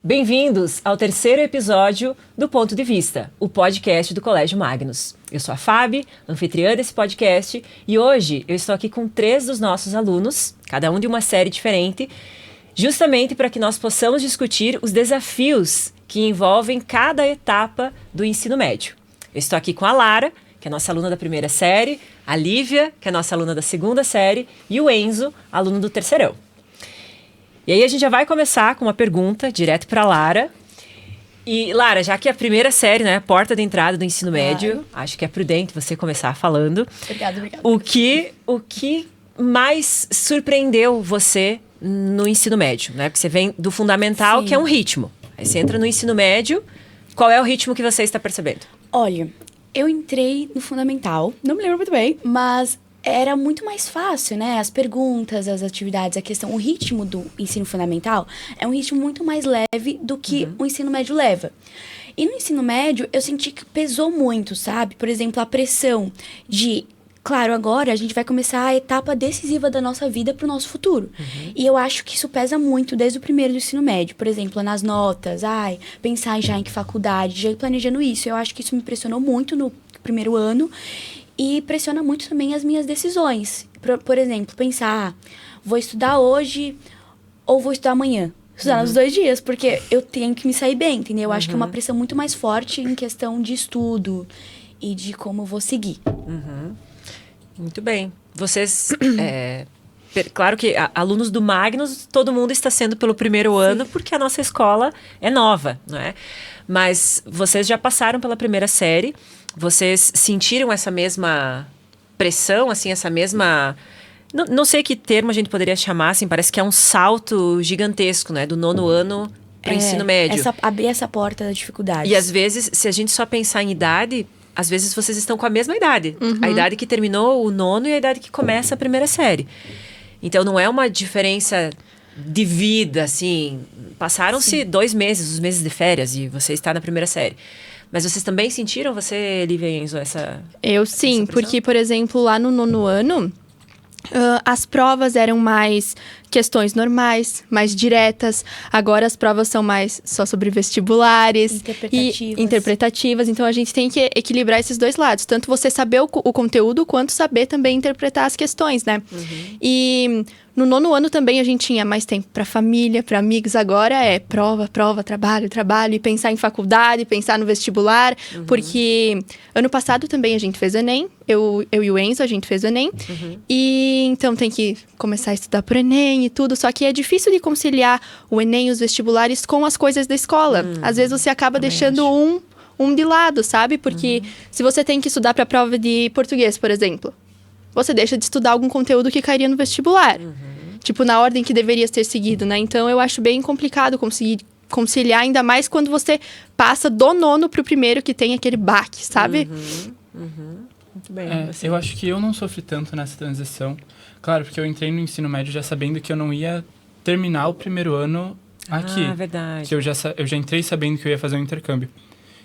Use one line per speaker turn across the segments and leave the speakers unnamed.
Bem-vindos ao terceiro episódio do Ponto de Vista, o podcast do Colégio Magnus. Eu sou a Fábio, anfitriã desse podcast, e hoje eu estou aqui com 3 dos nossos alunos, cada um de uma série diferente, justamente para que nós possamos discutir os desafios que envolvem cada etapa do ensino médio. Eu estou aqui com a Lara, que é nossa aluna da primeira série, a Lívia, que é nossa aluna da segunda série, e o Enzo, aluno do terceirão. E aí a gente já vai começar com uma pergunta direto para a Lara. E Lara, já que é a primeira série, né, porta de entrada do ensino médio, acho que é prudente você começar falando.
Obrigada.
O que mais surpreendeu você no ensino médio, né? Porque você vem do fundamental, que é um ritmo. Aí você entra no ensino médio, qual é o ritmo que você está percebendo?
Olha, eu entrei no fundamental, não me lembro muito bem, mas era muito mais fácil, né? As perguntas, as atividades, a questão, o ritmo do ensino fundamental é um ritmo muito mais leve do que o ensino médio leva. E no ensino médio, eu senti que pesou muito, sabe? Por exemplo, a pressão de... Claro, agora a gente vai começar a etapa decisiva da nossa vida para o nosso futuro. E eu acho que isso pesa muito desde o primeiro do ensino médio. Por exemplo, nas notas, pensar já em que faculdade, já ir planejando isso. Eu acho que isso me impressionou muito no primeiro ano. E pressiona muito também as minhas decisões. Por exemplo, pensar, vou estudar hoje ou vou estudar amanhã. Estudar nos 2 dias, porque eu tenho que me sair bem, entendeu? Eu acho que é uma pressão muito mais forte em questão de estudo e de como eu vou seguir.
Muito bem. Vocês, claro que alunos do Magnus, todo mundo está sendo pelo primeiro ano, porque a nossa escola é nova, não é? Mas vocês já passaram pela primeira série. Vocês sentiram essa mesma pressão, assim, essa mesma... Não sei que termo a gente poderia chamar, assim, parece que é um salto gigantesco, né? Do 9º ano para o ensino médio.
Abrir essa porta da dificuldade.
E às vezes, se a gente só pensar em idade, às vezes vocês estão com a mesma idade. A idade que terminou o 9º e a idade que começa a primeira série. Então, não é uma diferença de vida, assim. Passaram-se 2 meses, os meses de férias, e você está na primeira série. Mas vocês também sentiram, você, Lívia e Enzo, essa...
Eu sim,
essa
porque, por exemplo, lá no 9º ano, as provas eram mais questões normais, mais diretas. Agora as provas são mais só sobre vestibulares e interpretativas. Então a gente tem que equilibrar esses 2 lados. Tanto você saber o conteúdo, quanto saber também interpretar as questões, né? E no 9º ano também a gente tinha mais tempo para família, para amigos. Agora é prova, trabalho, e pensar em faculdade, pensar no vestibular. Porque ano passado também a gente fez o Enem. Eu e o Enzo, a gente fez o Enem. E então tem que começar a estudar pro Enem e tudo. Só que é difícil de conciliar o Enem e os vestibulares com as coisas da escola. Às vezes você acaba deixando um de lado, sabe? Porque se você tem que estudar para a prova de português, por exemplo, você deixa de estudar algum conteúdo que cairia no vestibular. Tipo, na ordem que deveria ter seguido, né? Então, eu acho bem complicado conseguir conciliar, ainda mais quando você passa do 9º pro primeiro, que tem aquele baque, sabe?
Muito bem.
Eu acho que eu não sofri tanto nessa transição. Claro, porque eu entrei no ensino médio já sabendo que eu não ia terminar o primeiro ano aqui.
Verdade.
Que eu já entrei sabendo que eu ia fazer um intercâmbio.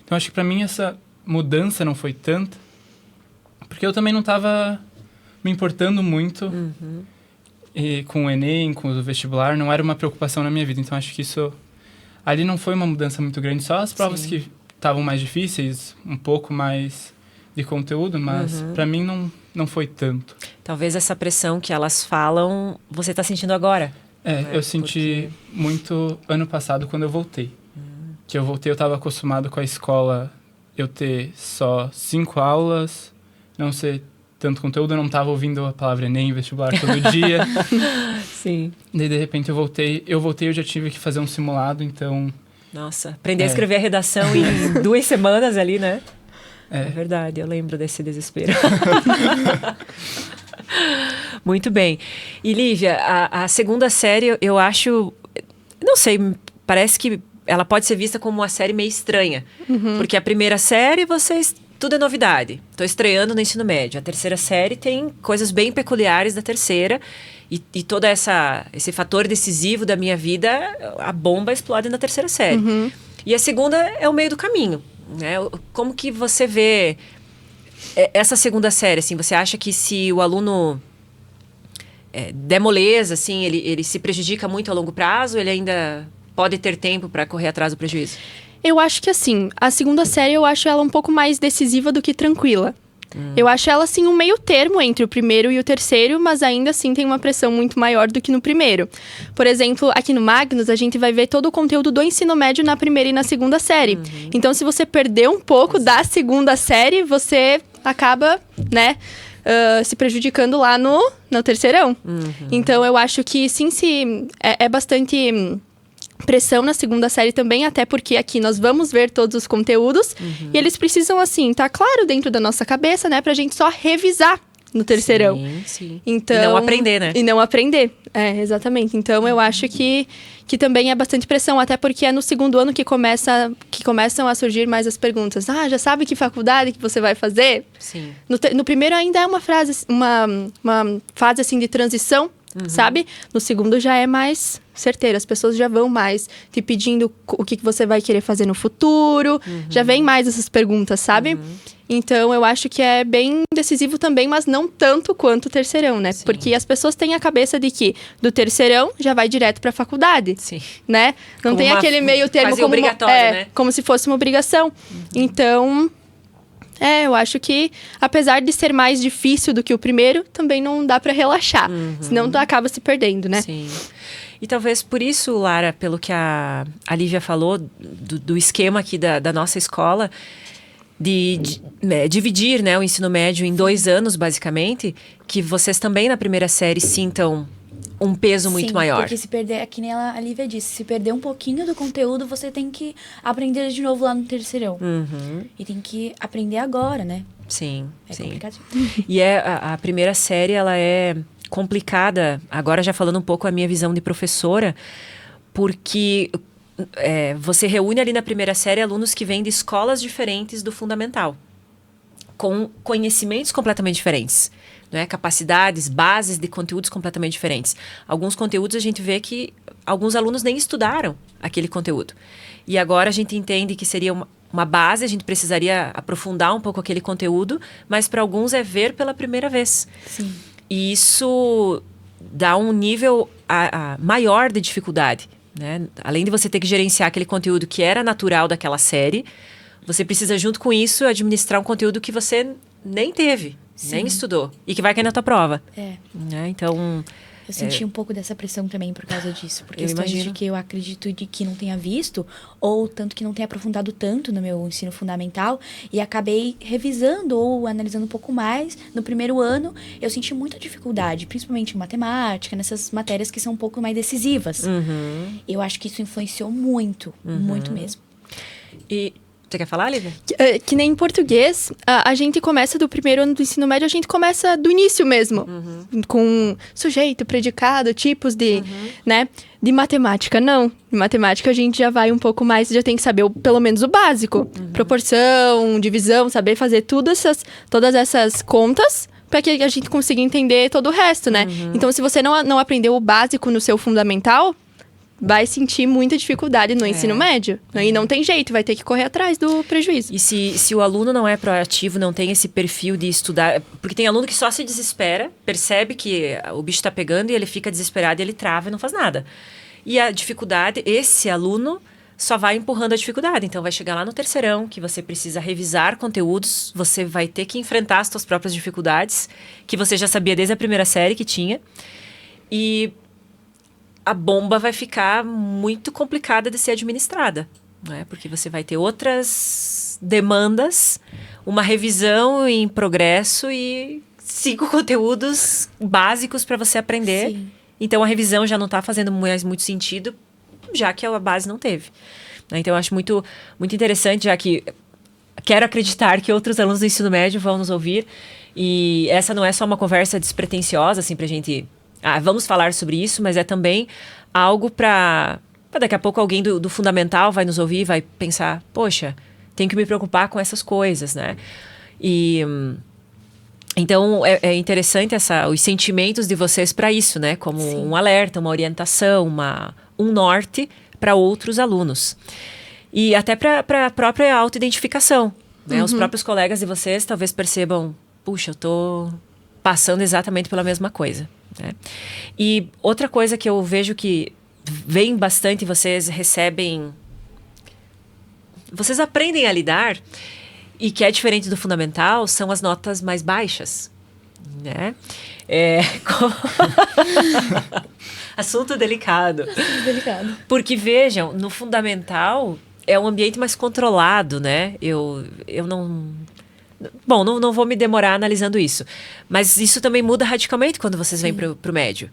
Então, acho que pra mim essa mudança não foi tanta, porque eu também não tava me importando muito e com o Enem, com o vestibular, não era uma preocupação na minha vida. Então, acho que isso... Ali não foi uma mudança muito grande, só as provas que estavam mais difíceis, um pouco mais de conteúdo, mas pra mim não foi tanto.
Talvez essa pressão que elas falam, você está sentindo agora.
Eu senti muito ano passado quando eu voltei. Que eu voltei, eu estava acostumado com a escola, eu ter só 5 aulas, não ser tanto conteúdo, eu não estava ouvindo a palavra Enem, vestibular todo dia.
Sim.
Daí, de repente, eu voltei, eu já tive que fazer um simulado, então...
Nossa, aprender a escrever a redação em 2 semanas ali, né? É verdade, eu lembro desse desespero. Muito bem. E, Lívia, a segunda série, eu acho... Não sei, parece que ela pode ser vista como uma série meio estranha. Porque a primeira série, tudo é novidade. Estou estreando no ensino médio. A terceira série tem coisas bem peculiares da terceira. E todo esse fator decisivo da minha vida, a bomba explode na terceira série. E a segunda é o meio do caminho, né? Como que você vê essa segunda série? Assim, você acha que se o aluno der moleza, assim, ele se prejudica muito a longo prazo? Ele ainda pode ter tempo para correr atrás do prejuízo?
Eu acho que assim, a segunda série eu acho ela um pouco mais decisiva do que tranquila. Eu acho ela, assim, um meio termo entre o primeiro e o terceiro, mas ainda assim tem uma pressão muito maior do que no primeiro. Por exemplo, aqui no Magnus, a gente vai ver todo o conteúdo do ensino médio na primeira e na segunda série. Então, se você perder um pouco da segunda série, você acaba, né, se prejudicando lá no terceirão. Então, eu acho que, sim, é bastante pressão na segunda série também, até porque aqui nós vamos ver todos os conteúdos e eles precisam, assim, tá claro dentro da nossa cabeça, né, pra gente só revisar no terceirão.
Sim.
Então,
e não aprender, né?
E não aprender, exatamente. Então, eu acho que também é bastante pressão, até porque é no segundo ano que começam a surgir mais as perguntas. Já sabe que faculdade que você vai fazer?
Sim.
No primeiro ainda é uma fase, assim, de transição, sabe? No segundo já é mais certeiro, as pessoas já vão mais te pedindo o que você vai querer fazer no futuro, já vem mais essas perguntas, sabe? Então, eu acho que é bem decisivo também, mas não tanto quanto o terceirão, né?
Sim.
Porque as pessoas têm a cabeça de que do terceirão já vai direto pra faculdade,
Sim.
né? Não
Como
tem aquele meio termo
quase
como
obrigatório, né?
como se fosse uma obrigação. Então, eu acho que, apesar de ser mais difícil do que o primeiro, também não dá pra relaxar. Senão tu acaba se perdendo, né?
Sim. E talvez por isso, Lara, pelo que a Lívia falou, do esquema aqui da nossa escola, de dividir, né, o ensino médio em 2 anos, basicamente, que vocês também na primeira série sintam um peso muito maior.
Porque se perder, que nem a Lívia disse, se perder um pouquinho do conteúdo, você tem que aprender de novo lá no terceirão. E tem que aprender agora, né?
Sim,
É
sim.
complicado.
E a primeira série, ela é complicada, agora já falando um pouco a minha visão de professora, porque você reúne ali na primeira série alunos que vêm de escolas diferentes do fundamental, com conhecimentos completamente diferentes, né? Capacidades, bases de conteúdos completamente diferentes. Alguns conteúdos a gente vê que alguns alunos nem estudaram aquele conteúdo. E agora a gente entende que seria uma base, a gente precisaria aprofundar um pouco aquele conteúdo, mas para alguns é ver pela primeira vez.
Sim.
E isso dá um nível maior de dificuldade, né? Além de você ter que gerenciar aquele conteúdo que era natural daquela série, você precisa, junto com isso, administrar um conteúdo que você nem teve, nem estudou, e que vai cair na tua prova. Né? Então,
eu senti um pouco dessa pressão também por causa disso. Por
Eu
questões
imagino.
de que eu acredito de que não tenha visto, ou tanto que não tenha aprofundado tanto no meu ensino fundamental, e acabei revisando ou analisando um pouco mais. No primeiro ano, eu senti muita dificuldade, principalmente em matemática, nessas matérias que são um pouco mais decisivas. Eu acho que isso influenciou muito, muito mesmo.
E você quer falar, Lívia?
Que nem em português, a gente começa do primeiro ano do ensino médio, a gente começa do início mesmo. Com sujeito, predicado, tipos de, né? De matemática, não. De matemática a gente já vai um pouco mais, já tem que saber pelo menos o básico. Proporção, divisão, saber fazer todas essas contas para que a gente consiga entender todo o resto, né? Então, se você não aprendeu o básico no seu fundamental, vai sentir muita dificuldade no ensino médio. E não tem jeito, vai ter que correr atrás do prejuízo.
E se o aluno não é proativo, não tem esse perfil de estudar... Porque tem aluno que só se desespera, percebe que o bicho está pegando e ele fica desesperado e ele trava e não faz nada. E a dificuldade, esse aluno só vai empurrando a dificuldade. Então, vai chegar lá no terceirão, que você precisa revisar conteúdos, você vai ter que enfrentar as suas próprias dificuldades, que você já sabia desde a primeira série que tinha. E a bomba vai ficar muito complicada de ser administrada, né? Porque você vai ter outras demandas, uma revisão em progresso e 5 conteúdos básicos para você aprender.
Sim.
Então, a revisão já não está fazendo mais muito sentido, já que a base não teve. Né? Então, eu acho muito, muito interessante, já que quero acreditar que outros alunos do ensino médio vão nos ouvir. E essa não é só uma conversa despretensiosa, assim, pra gente... vamos falar sobre isso, mas é também algo para daqui a pouco alguém do fundamental vai nos ouvir e vai pensar, poxa, tenho que me preocupar com essas coisas, né? E então é interessante os sentimentos de vocês para isso, né? Como um alerta, uma orientação, um norte para outros alunos. E até para a própria autoidentificação, né? Os próprios colegas de vocês talvez percebam, puxa, eu tô passando exatamente pela mesma coisa. Né? E outra coisa que eu vejo que vem bastante, vocês recebem... Vocês aprendem a lidar, e que é diferente do fundamental, são as notas mais baixas, né? Assunto delicado. Porque, vejam, no fundamental é um ambiente mais controlado, né? Eu não... Bom, não vou me demorar analisando isso. Mas isso também muda radicalmente quando vocês vêm pro médio.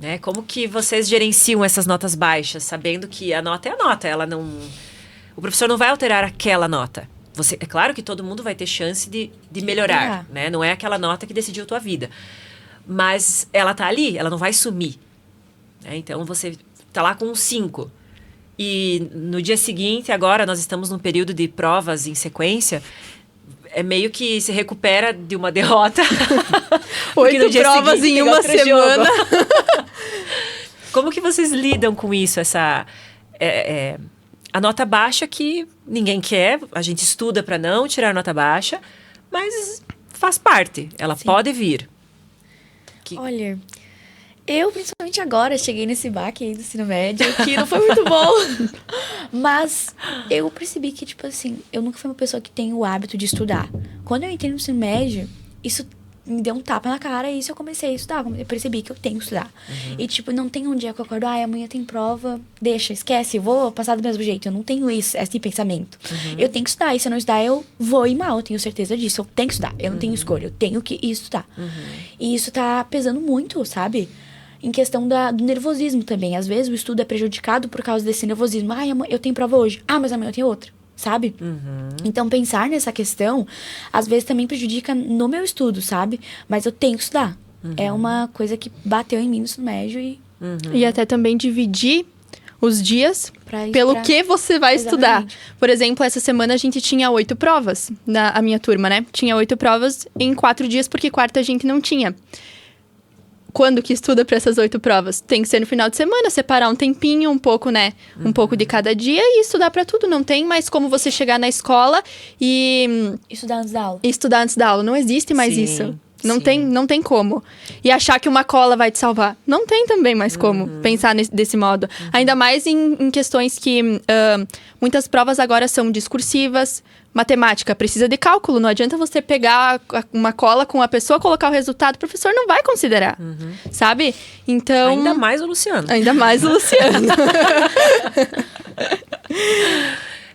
Né? Como que vocês gerenciam essas notas baixas, sabendo que a nota é a nota, ela não... O professor não vai alterar aquela nota. É claro que todo mundo vai ter chance de melhorar, né? Não é aquela nota que decidiu a tua vida. Mas ela tá ali, ela não vai sumir. Né? Então, você tá lá com um 5. E no dia seguinte, agora, nós estamos num período de provas em sequência, é meio que se recupera de uma derrota.
8 provas em uma semana.
Como que vocês lidam com isso? A nota baixa que ninguém quer, a gente estuda para não tirar nota baixa, mas faz parte, ela pode vir.
Olha, eu principalmente agora cheguei nesse baque aí do ensino médio, que não foi muito bom, mas eu percebi que, tipo assim, eu nunca fui uma pessoa que tem o hábito de estudar. Quando eu entrei no ensino médio, isso me deu um tapa na cara e isso eu comecei a estudar. Eu percebi que eu tenho que estudar. E, tipo, não tem um dia que eu acordo, amanhã tem prova, deixa, esquece, eu vou passar do mesmo jeito. Eu não tenho esse pensamento. Eu tenho que estudar, e se eu não estudar, eu vou ir mal, eu tenho certeza disso. Eu tenho que estudar, eu não tenho escolha, eu tenho que estudar. E isso tá pesando muito, sabe? Em questão do nervosismo também. Às vezes o estudo é prejudicado por causa desse nervosismo. Eu tenho prova hoje, mas amanhã eu tenho outra. Sabe? Então, pensar nessa questão, às vezes também prejudica no meu estudo, sabe? Mas eu tenho que estudar. É uma coisa que bateu em mim no ensino médio e...
E até também dividir os dias pelo que você vai estudar. Por exemplo, essa semana a gente tinha 8 provas, a minha turma, né? Tinha 8 provas em 4 dias, porque quarta a gente não tinha. Quando que estuda para essas 8 provas? Tem que ser no final de semana, separar um tempinho, um pouco, né? Um pouco de cada dia e estudar para tudo. Não tem mais como você chegar na escola e...
Estudar antes da aula.
Estudar antes da aula. Não existe mais isso. Não tem como. E achar que uma cola vai te salvar. Não tem também mais como pensar desse modo. Ainda mais em questões que... muitas provas agora são discursivas. Matemática precisa de cálculo. Não adianta você pegar uma cola com a pessoa, colocar o resultado. O professor não vai considerar. Sabe? Então...
Ainda mais o Luciano.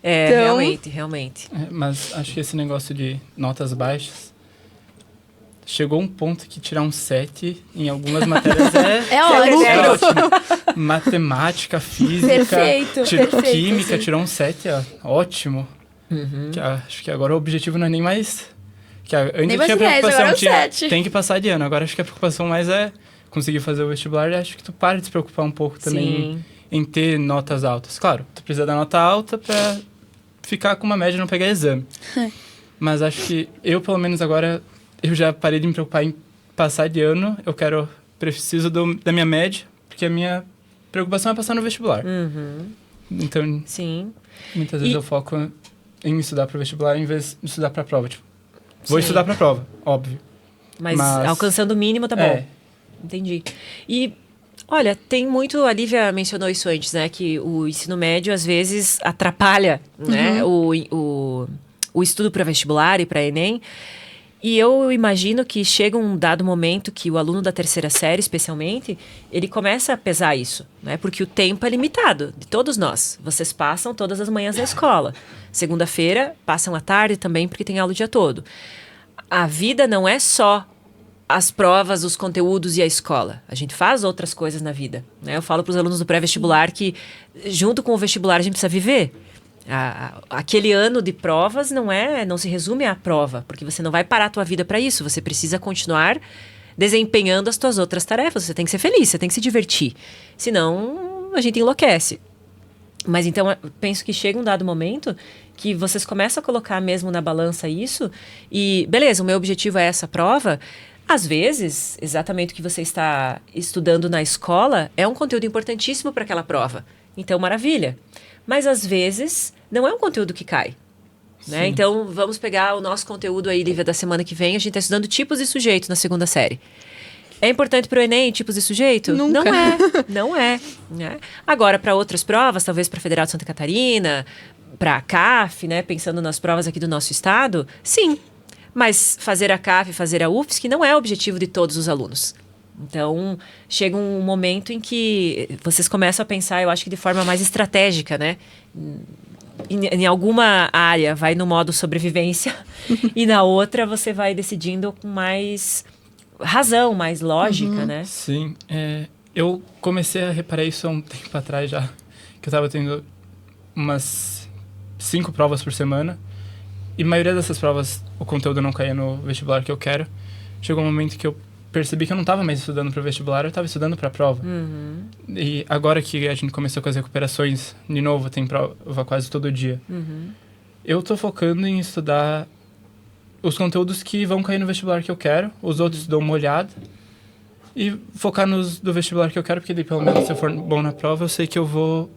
Então... Realmente.
Mas acho que esse negócio de notas baixas... Chegou um ponto que tirar um 7 em algumas matérias é ótimo. Matemática, física,
perfeito,
química,
assim.
tirou um 7, ótimo. Acho que agora o objetivo não é nem mais... Antes tinha preocupação, tem que passar de ano. Agora acho que a preocupação mais é conseguir fazer o vestibular e acho que tu para de se preocupar um pouco também em ter notas altas. Claro, tu precisa da nota alta pra ficar com uma média e não pegar exame. Mas acho que eu, pelo menos agora... Eu já parei de me preocupar em passar de ano. Preciso da minha média, porque a minha preocupação é passar no vestibular. Então, muitas vezes eu foco em estudar para o vestibular em vez de estudar para a prova. Tipo, vou estudar para a prova, óbvio.
Mas alcançando o mínimo, tá bom. Entendi. E, olha, tem muito... A Lívia mencionou isso antes, né? Que o ensino médio, às vezes, atrapalha né, o estudo para vestibular e para Enem. E eu imagino que chega um dado momento que o aluno da terceira série, especialmente, ele começa a pesar isso, né? Porque o tempo é limitado, de todos nós. Vocês passam todas as manhãs na escola. Segunda-feira, passam à tarde também, porque tem aula o dia todo. A vida não é só as provas, os conteúdos e a escola. A gente faz outras coisas na vida, né? Eu falo para os alunos do pré-vestibular que, junto com o vestibular, a gente precisa viver. Aquele ano de provas não se resume à prova, porque você não vai parar a tua vida para isso, você precisa continuar desempenhando as tuas outras tarefas, você tem que ser feliz, você tem que se divertir, senão a gente enlouquece. Mas então, eu penso que chega um dado momento que vocês começam a colocar mesmo na balança isso, e beleza, o meu objetivo é essa prova. Às vezes, exatamente o que você está estudando na escola é um conteúdo importantíssimo para aquela prova, então maravilha. Mas, às vezes, não é um conteúdo que cai. Né? Então, vamos pegar o nosso conteúdo aí, Lívia, da semana que vem. A gente está estudando tipos e sujeitos na segunda série. É importante para o Enem, tipos e sujeito?
Nunca.
Não é. Né? Agora, para outras provas, talvez para a Federal de Santa Catarina, para a CAF, né? Pensando nas provas aqui do nosso estado, sim. Mas fazer a CAF e fazer a UFSC não é o objetivo de todos os alunos. Então, chega um momento em que vocês começam a pensar, eu acho que de forma mais estratégica, né? Em alguma área vai no modo sobrevivência e na outra você vai decidindo com mais razão, mais lógica, né?
Sim. Eu comecei a reparar isso há um tempo atrás já, que eu estava tendo umas 5 provas por semana e a maioria dessas provas o conteúdo não caía no vestibular que eu quero. Chegou um momento que eu percebi que eu não estava mais estudando para o vestibular, eu estava estudando para a prova. E agora que a gente começou com as recuperações, de novo, tem prova quase todo dia. Eu estou focando em estudar os conteúdos que vão cair no vestibular que eu quero, os outros dou uma olhada, e focar nos do vestibular que eu quero, porque daí, pelo menos, se eu for bom na prova, eu sei que eu vou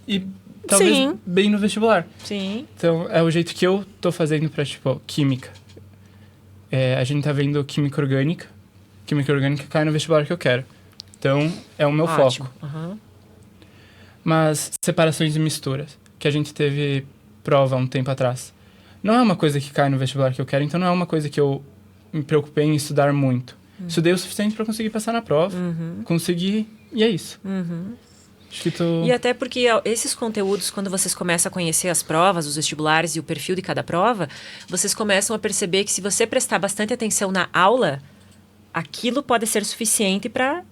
ir, talvez,
Sim.
bem no vestibular.
Sim.
Então, é o jeito que eu tô fazendo pra, tipo, química. A gente tá vendo química orgânica. Química orgânica cai no vestibular que eu quero. Então, é o meu
Ótimo.
foco.
Uhum.
Mas separações e misturas, que a gente teve prova há um tempo atrás, não é uma coisa que cai no vestibular que eu quero, então não é uma coisa que eu me preocupei em estudar muito. Estudei o suficiente para conseguir passar na prova, consegui, e é isso. Acho que
E até porque esses conteúdos, quando vocês começam a conhecer as provas, os vestibulares e o perfil de cada prova, vocês começam a perceber que se você prestar bastante atenção na aula, aquilo pode ser suficiente para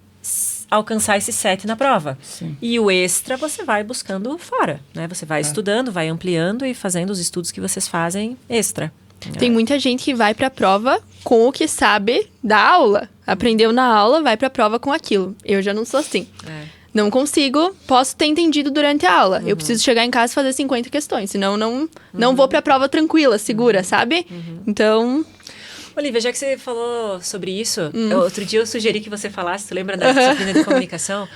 alcançar esse 7 na prova.
Sim.
E o extra você vai buscando fora, né? Você vai estudando, vai ampliando e fazendo os estudos que vocês fazem extra.
Tem muita gente que vai pra prova com o que sabe da aula. Aprendeu na aula, vai pra prova com aquilo. Eu já não sou assim. Não consigo, posso ter entendido durante a aula. Eu preciso chegar em casa e fazer 50 questões, senão não vou pra prova tranquila, segura, sabe? Então...
Olivia, já que você falou sobre isso, outro dia eu sugeri que você falasse, tu lembra da disciplina de comunicação?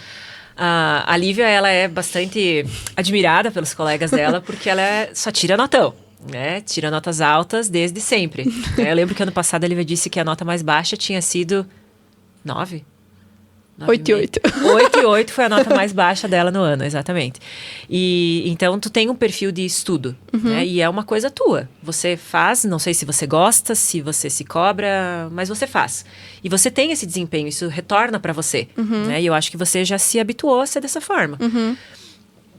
A Lívia, ela é bastante admirada pelos colegas dela, porque ela só tira notão, né? Tira notas altas desde sempre. Eu lembro que ano passado a Lívia disse que a nota mais baixa tinha sido 9.
8,8.
8,8 foi a nota mais baixa dela no ano, exatamente. E então tu tem um perfil de estudo, né? E é uma coisa tua. Você faz, não sei se você gosta, se você se cobra, mas você faz. E você tem esse desempenho, isso retorna pra você, né? E eu acho que você já se habituou a ser dessa forma.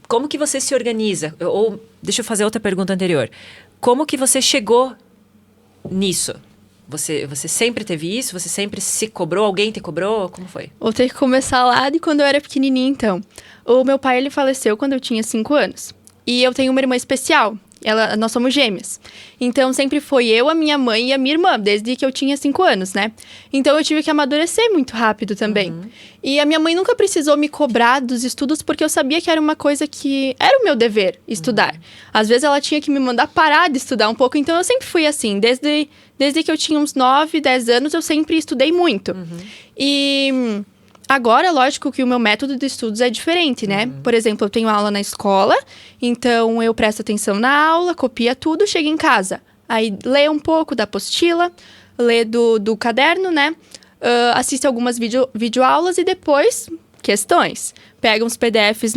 Como que você se organiza? Ou deixa eu fazer outra pergunta anterior. Como que você chegou nisso? Você sempre teve isso? Você sempre se cobrou? Alguém te cobrou? Como foi?
Vou ter que começar lá de quando eu era pequenininha, então. O meu pai, ele faleceu quando eu tinha 5 anos. E eu tenho uma irmã especial. Nós somos gêmeas. Então, sempre foi eu, a minha mãe e a minha irmã, desde que eu tinha 5 anos, né? Então, eu tive que amadurecer muito rápido também. E a minha mãe nunca precisou me cobrar dos estudos, porque eu sabia que era uma coisa que era o meu dever, estudar. Às vezes, ela tinha que me mandar parar de estudar um pouco. Então, eu sempre fui assim. Desde que eu tinha uns 9, 10 anos, eu sempre estudei muito. E... agora, lógico que o meu método de estudos é diferente, né? Por exemplo, eu tenho aula na escola, então eu presto atenção na aula, copia tudo, chego em casa. Aí, lê um pouco da apostila, lê do caderno, né? Assiste algumas videoaulas e depois, questões. Pega uns PDFs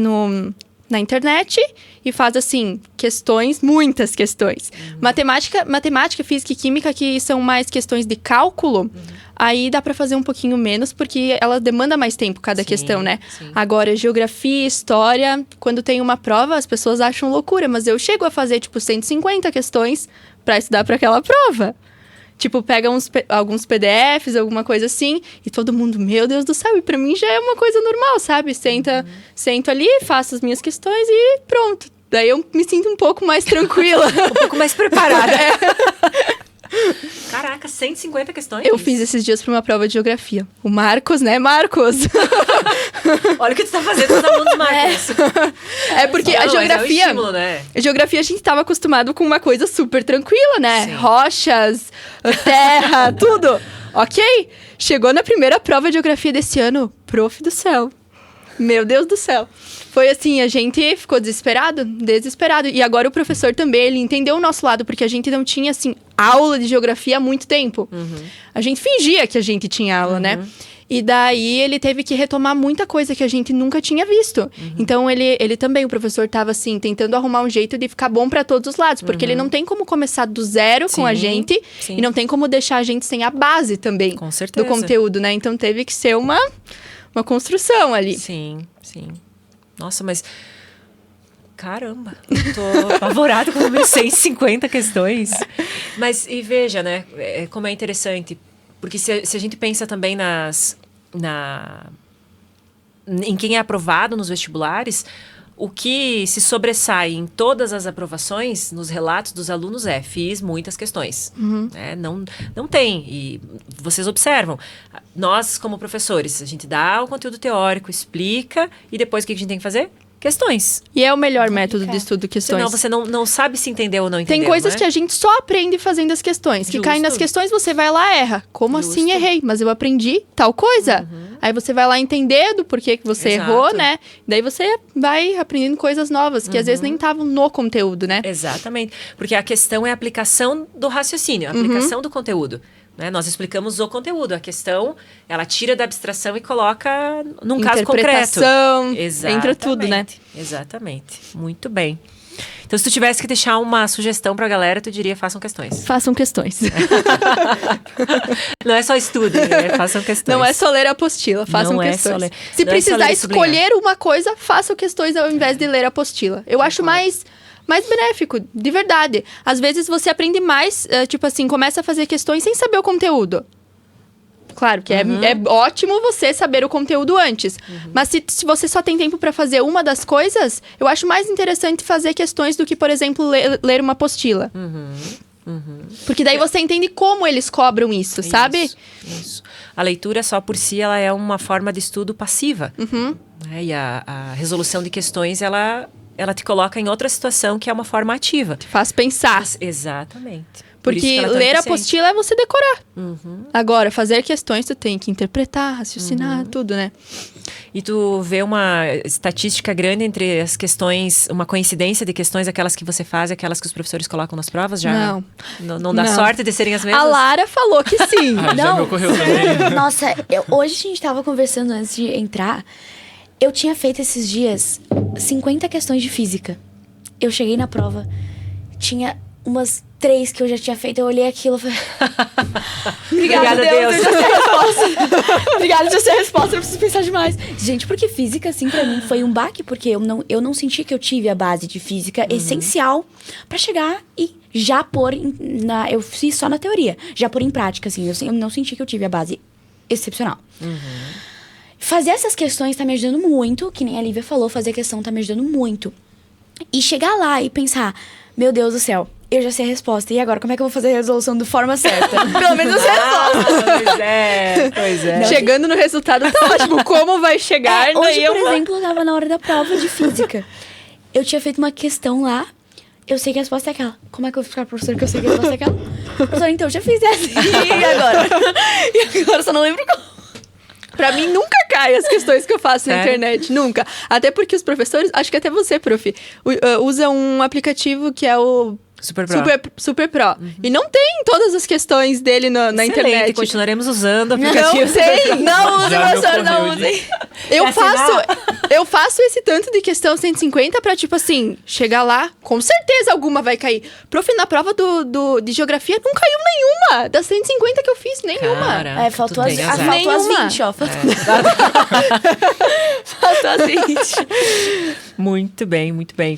na internet e faz, assim, questões, muitas questões. Matemática, física e química, que são mais questões de cálculo, aí dá pra fazer um pouquinho menos, porque ela demanda mais tempo cada questão, né?
Sim.
Agora, geografia, história, quando tem uma prova, as pessoas acham loucura, mas eu chego a fazer, 150 questões pra estudar pra aquela prova. Pega alguns PDFs, alguma coisa assim, e todo mundo, meu Deus do céu, e pra mim já é uma coisa normal, sabe? Sento ali, faço as minhas questões e pronto. Daí eu me sinto um pouco mais tranquila.
Um pouco mais preparada. Caraca, 150 questões?
Eu fiz esses dias pra uma prova de geografia. O Marcos, né, Marcos?
Olha o que tu tá fazendo com os alunos, Marcos.
É porque a geografia...
é um estímulo, né?
A geografia a gente tava acostumado com uma coisa super tranquila, né?
Sim.
Rochas, terra, tudo. Ok? Chegou na primeira prova de geografia desse ano, prof do céu. Meu Deus do céu. Foi assim, a gente ficou desesperado. E agora o professor também, ele entendeu o nosso lado, porque a gente não tinha, assim, aula de geografia há muito tempo. A gente fingia que a gente tinha aula, né? E daí ele teve que retomar muita coisa que a gente nunca tinha visto. Então ele também, o professor estava assim, tentando arrumar um jeito de ficar bom para todos os lados. Porque ele não tem como começar do zero com a gente. E não tem como deixar a gente sem a base também.
Com certeza.
Do conteúdo, né? Então teve que ser uma construção ali.
Sim. Nossa, mas... Caramba, tô apavorada com 150 questões. Mas, e veja, né, como é interessante. Porque se a gente pensa também em quem é aprovado nos vestibulares, o que se sobressai em todas as aprovações, nos relatos dos alunos, fiz muitas questões. Não tem. E vocês observam. Nós, como professores, a gente dá o conteúdo teórico, explica, e depois o que a gente tem que fazer? Questões.
E é o melhor método de estudo, questões.
Senão você não sabe se entendeu ou não entendeu.
Tem coisas
né?
que a gente só aprende fazendo as questões. Que caem nas questões, você vai lá e erra. Como assim errei? Mas eu aprendi tal coisa. Aí você vai lá entender do porquê que você errou, né? Daí você vai aprendendo coisas novas, que às vezes nem estavam no conteúdo, né?
Exatamente. Porque a questão é a aplicação do raciocínio, a aplicação do conteúdo. Né? Nós explicamos o conteúdo. A questão, ela tira da abstração e coloca num caso concreto.
Entra tudo, né?
Exatamente. Muito bem. Então, se tu tivesse que deixar uma sugestão pra galera, tu diria, façam questões.
Façam questões.
Não é só estudem, façam questões.
Não é só ler a apostila, façam questões. Se
não
precisar escolher uma coisa, façam questões ao invés de ler a apostila. Eu acho mais benéfico, de verdade. Às vezes você aprende mais, tipo assim, começa a fazer questões sem saber o conteúdo. Claro que é ótimo você saber o conteúdo antes. Mas se você só tem tempo para fazer uma das coisas, eu acho mais interessante fazer questões do que, por exemplo, ler uma apostila. Porque daí você entende como eles cobram isso, sabe?
Isso. A leitura só por si, ela é uma forma de estudo passiva. Né? E a resolução de questões, ela te coloca em outra situação que é uma forma ativa.
Te faz pensar.
Exatamente.
Porque ler a apostila é você decorar. Agora, fazer questões, tu tem que interpretar, raciocinar, tudo, né?
E tu vê uma estatística grande entre as questões, uma coincidência de questões, aquelas que você faz e aquelas que os professores colocam nas provas? Já não dá sorte de serem as mesmas?
A Lara falou que sim.
Já me ocorreu também.
Nossa, hoje a gente tava conversando antes de entrar. Eu tinha feito esses dias 50 questões de física. Eu cheguei na prova, tinha umas 3 que eu já tinha feito. Eu olhei aquilo e falei... Obrigada, Deus. Eu já sei a resposta. Obrigada, já sei a resposta. Eu preciso pensar demais. Gente, porque física, assim, pra mim foi um baque. Porque eu não senti que eu tive a base de física essencial pra chegar e já pôr... Eu fiz só na teoria. Já pôr em prática, assim. Eu não senti que eu tive a base excepcional. Fazer essas questões tá me ajudando muito. Que nem a Lívia falou, fazer questão tá me ajudando muito. E chegar lá e pensar... Meu Deus do céu. Eu já sei a resposta. E agora, como é que eu vou fazer a resolução de forma certa? Pelo menos eu sei a resposta.
Pois é.
Chegando no resultado, tá ótimo. Como vai chegar?
Hoje, por exemplo, eu tava na hora da prova de física. Eu tinha feito uma questão lá. Eu sei que a resposta é aquela. Como é que eu vou ficar, professor, que eu sei que a resposta é aquela? Professor, então, eu já fiz essa. E agora? E agora, só não lembro qual.
Pra mim, nunca cai as questões que eu faço na internet. Nunca. Até porque os professores, acho que até você, prof, usa um aplicativo que é o... Super Pro. E não tem todas as questões dele na internet.
Continuaremos usando o aplicativo.
Não sei. Não usem, professor, não usem. Eu faço esse tanto de questão 150 pra, tipo assim, chegar lá, com certeza alguma vai cair. Prof, na prova de geografia não caiu nenhuma. Das 150 que eu fiz, nenhuma.
Cara,
faltou as 20, ó. Faltou as 20.
Muito bem, muito bem.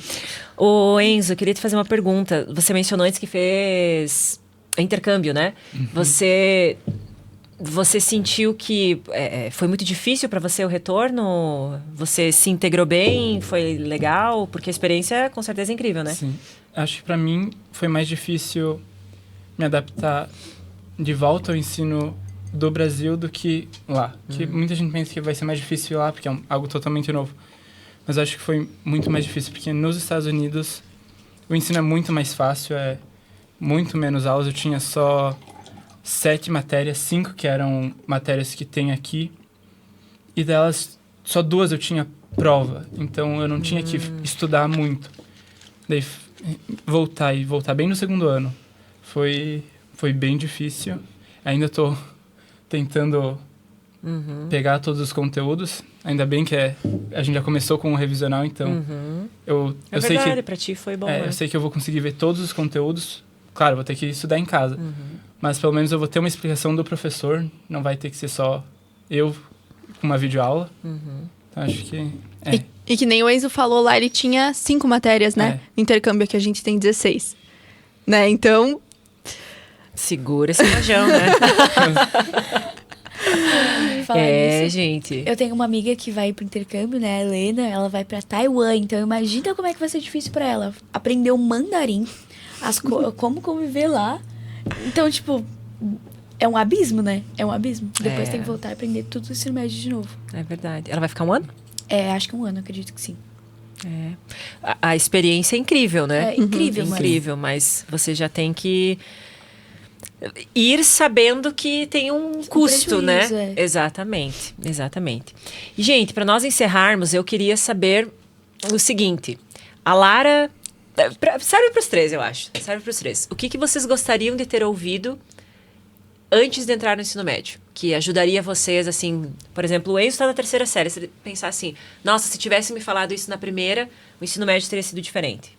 Ô, Enzo, eu queria te fazer uma pergunta. Você mencionou antes que fez intercâmbio, né? Você sentiu que foi muito difícil para você o retorno? Você se integrou bem? Foi legal? Porque a experiência, com certeza, é incrível, né?
Sim. Acho que para mim foi mais difícil me adaptar de volta ao ensino do Brasil do que lá. Que muita gente pensa que vai ser mais difícil lá, porque é algo totalmente novo. Mas eu acho que foi muito mais difícil, porque nos Estados Unidos o ensino é muito mais fácil, é muito menos aulas. Eu tinha só 7 matérias, 5 que eram matérias que tem aqui. E delas, só 2 eu tinha prova. Então eu não tinha que estudar muito. Daí voltar bem no segundo ano. foi bem difícil. Ainda tô tentando pegar todos os conteúdos. Ainda bem que a gente já começou com o revisional, então eu sei que
pra ti foi bom, né?
eu sei que eu vou conseguir ver todos os conteúdos. Claro, vou ter que estudar em casa. Mas pelo menos eu vou ter uma explicação do professor. Não vai ter que ser só eu com uma videoaula. Então acho que...
E que nem o Enzo falou lá, ele tinha 5 matérias, né? No intercâmbio, que a gente tem 16. Né? Então...
Segura esse rajão, né?
Falar nisso,
gente.
eu tenho uma amiga que vai pro intercâmbio, né, a Helena, ela vai pra Taiwan, então imagina como é que vai ser difícil pra ela aprender o mandarim, como conviver lá. Então, tipo, é um abismo, né? É um abismo. Depois tem que voltar a aprender tudo o ensino médio de novo.
É verdade. Ela vai ficar 1 ano?
Acho que 1 ano, acredito que sim.
A experiência é incrível, né?
É incrível,
Incrível, mas você já tem que ir sabendo que tem um custo, né? Exatamente. E, gente, para nós encerrarmos, eu queria saber o seguinte. A Lara... serve para os 3, eu acho. Serve para os 3. O que vocês gostariam de ter ouvido antes de entrar no ensino médio? Que ajudaria vocês, assim... Por exemplo, o Enzo está na 3ª série. Se ele pensar assim, nossa, se tivesse me falado isso na primeira, o ensino médio teria sido diferente.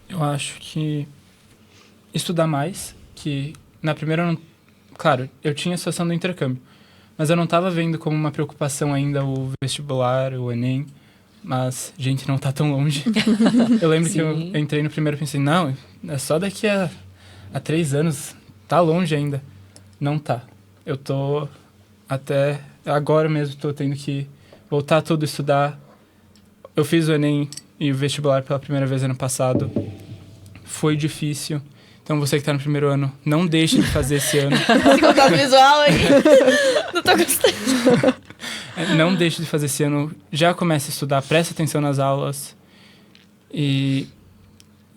Eu acho que estudar mais, que na primeira, claro, eu tinha a situação do intercâmbio, mas eu não estava vendo como uma preocupação ainda o vestibular, o Enem, mas, gente, não tá tão longe. Eu lembro que eu entrei no primeiro e pensei, não, é só daqui a 3 anos, tá longe ainda. Não tá. Eu tô até agora mesmo, tô tendo que voltar tudo, estudar. Eu fiz o Enem e o vestibular pela primeira vez ano passado. Foi difícil. Então, você que tá no primeiro ano, não deixe de fazer esse ano.
Esse contato visual aí. Não tô gostando.
Não deixe de fazer esse ano. Já comece a estudar, preste atenção nas aulas. E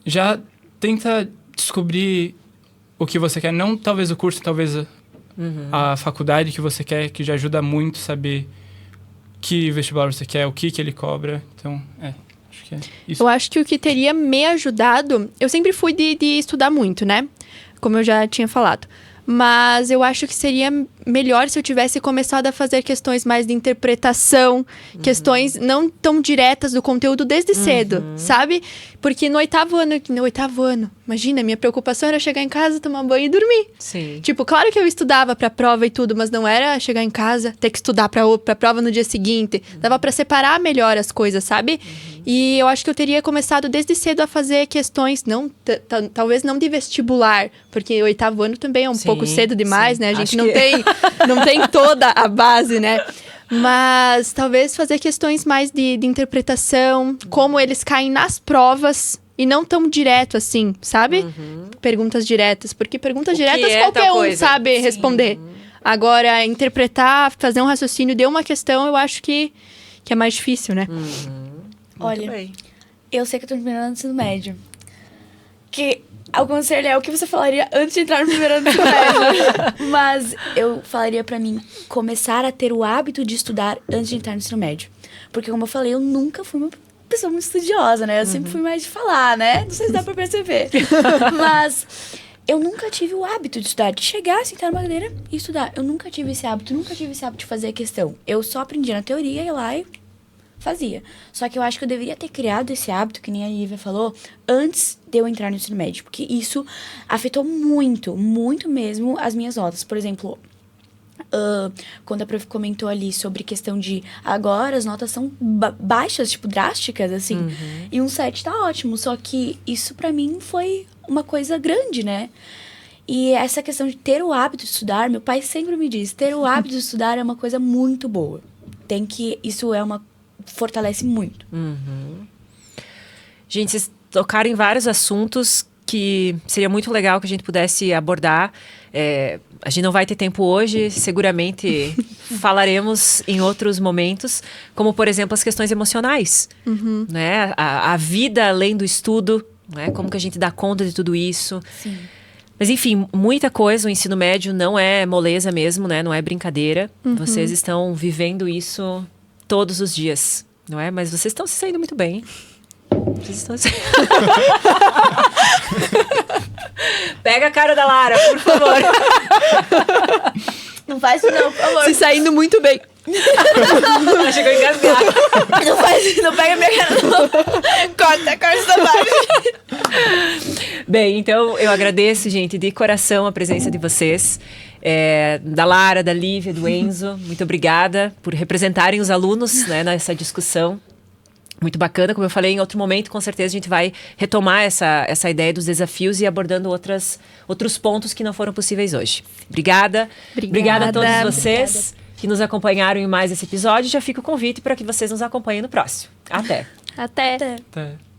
já tenta descobrir o que você quer. Não talvez o curso, talvez a faculdade que você quer, que já ajuda muito saber que vestibular você quer, o que ele cobra. Então, acho que é isso.
Eu acho que o que teria me ajudado... Eu sempre fui de estudar muito, né? Como eu já tinha falado. Mas eu acho que seria melhor se eu tivesse começado a fazer questões mais de interpretação, questões não tão diretas do conteúdo desde cedo, sabe? Porque no 8º ano, imagina, minha preocupação era chegar em casa, tomar banho e dormir.
Sim.
Tipo, claro que eu estudava pra prova e tudo, mas não era chegar em casa, ter que estudar pra prova no dia seguinte. Dava pra separar melhor as coisas, sabe? E eu acho que eu teria começado desde cedo a fazer questões, talvez não de vestibular, porque o 8º ano também é um pouco cedo demais, né? A gente não tem toda a base, né? Mas talvez fazer questões mais de interpretação, como eles caem nas provas e não tão direto assim, sabe? Perguntas diretas, porque perguntas diretas qualquer um sabe responder. Agora, interpretar, fazer um raciocínio de uma questão, eu acho que é mais difícil, né?
Olha, eu sei que eu tô no primeiro ano do ensino médio. Que ao conselho é o que você falaria antes de entrar no primeiro ano do ensino médio. Mas eu falaria pra mim começar a ter o hábito de estudar antes de entrar no ensino médio. Porque, como eu falei, eu nunca fui uma pessoa muito estudiosa, né? Eu sempre fui mais de falar, né? Não sei se dá pra perceber. Mas eu nunca tive o hábito de estudar, de chegar, sentar numa cadeira e estudar. Eu nunca tive esse hábito, de fazer a questão. Eu só aprendia na teoria, ia lá e fazia. Só que eu acho que eu deveria ter criado esse hábito, que nem a Lívia falou, antes de eu entrar no ensino médio. Porque isso afetou muito, muito mesmo as minhas notas. Por exemplo, quando a prof comentou ali sobre questão de agora as notas são baixas, tipo, drásticas, assim. E um 7 tá ótimo. Só que isso pra mim foi uma coisa grande, né? E essa questão de ter o hábito de estudar, meu pai sempre me diz, ter o hábito de estudar é uma coisa muito boa. Isso é fortalece muito.
Gente, vocês tocaram em vários assuntos que seria muito legal que a gente pudesse abordar. A gente não vai ter tempo hoje, seguramente falaremos em outros momentos, como, por exemplo, as questões emocionais. Né? A vida além do estudo, né? Como que a gente dá conta de tudo isso.
Sim.
Mas, enfim, muita coisa. O ensino médio não é moleza mesmo, né? Não é brincadeira. Vocês estão vivendo isso todos os dias, não é? Mas vocês estão se saindo muito bem, hein? Vocês estão se... Pega a cara da Lara, por favor.
Não faz isso não, por favor.
Se saindo muito bem.
Ela chegou a engasgar.
Não faz isso, não pega minha cara não. Corta essa parte.
Bem, então eu agradeço, gente, de coração a presença de vocês. Da Lara, da Lívia, do Enzo. Muito obrigada por representarem os alunos, né, nessa discussão. Muito bacana, como eu falei, em outro momento, com certeza a gente vai retomar essa ideia dos desafios e abordando outros pontos que não foram possíveis hoje. Obrigada. Obrigada a todos vocês que nos acompanharam em mais esse episódio. Já fica o convite para que vocês nos acompanhem no próximo. Até.
Até.
Até.